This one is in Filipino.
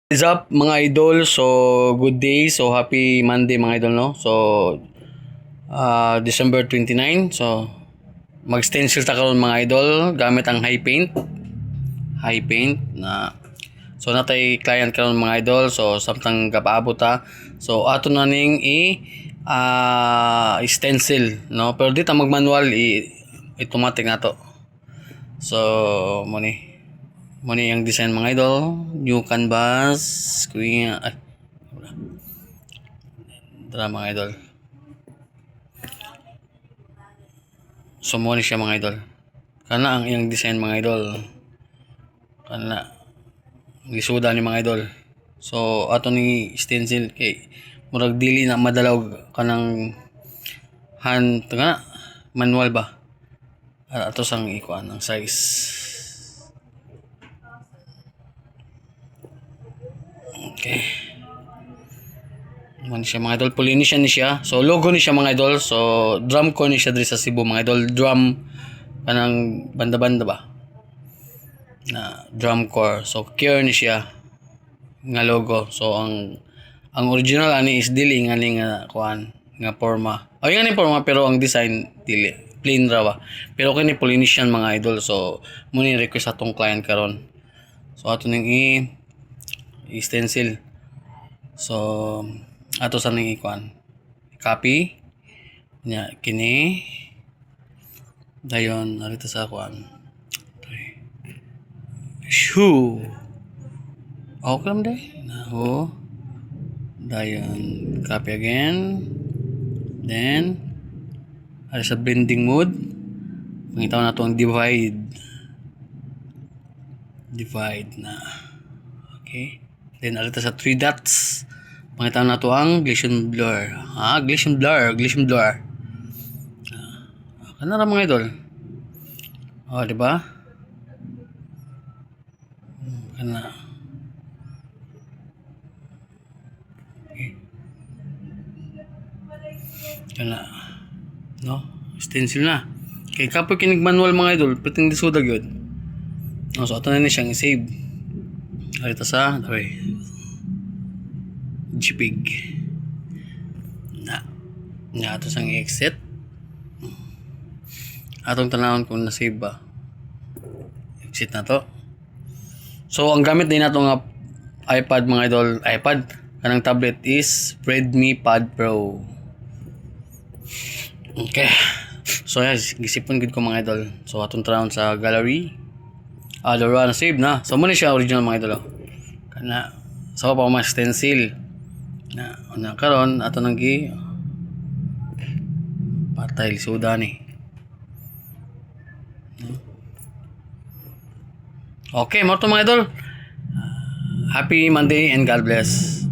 What is up mga idol? So good day. So happy Monday mga idol, no? So December 29. So mag-stencil ta karon mga idol gamit ang high paint. High paint na so natay client karon mga idol. So samtang gapaabot ta. So ato na ning stencil, no? Pero dito mag-manual automatic na to. So Muni yung design mga idol, new canvas, kuya, ay, tara mga idol. So muni siya mga idol. Kana ang iyang design mga idol. Kana lisuda ni mga idol. So ato ni stencil kay murag dili na madalaw kanang hand nga manual ba. Ato sang ikuan ang size. Okay. Man siya mga idol, Polynesian ni siya. So logo ni siya mga idol. So drum ko ni siya diri sa Cebu mga idol. Drum kanang banda-banda ba? Na drum core. So cure ni siya nga logo. So ang original ani is dili nga ni nga kuan nga forma. Ay nga ni forma pero ang design dili plain ra ba. Pero kini Polynesian mga idol. So muni request atong client karon. So ato ning stencil. So ato sa ning ikuan copy nya kini dayon arito sa kuan shoe okay lang day na dayon copy again then ari sa blending mode pangitaw na to ang divide na okay. Then alita sa 3 dots. Pangita na to ang Gaussian blur. Gaussian blur. Kana ra mga idol. Di ba? Kana. Okay. Kana. No? Stencil na. Kay kapoy kinig manual mga idol, piting disudag yun. So ato na ni siyang i-save. Alita sa, JPEG na ato sang exit atong tanawon kung na-save ba exit na to. So ang gamit din nato nga iPad mga idol, kanang tablet is Redmi Pad Pro. Okay, so yes, gisipon gud ko mga idol. So atong tanawon sa gallery laro na save na. So muna siya original mga idol kana sa pa mas stencil na karon ato nang gi patay lisuda ni. Okay, mo to mga idol. Happy Monday and God bless.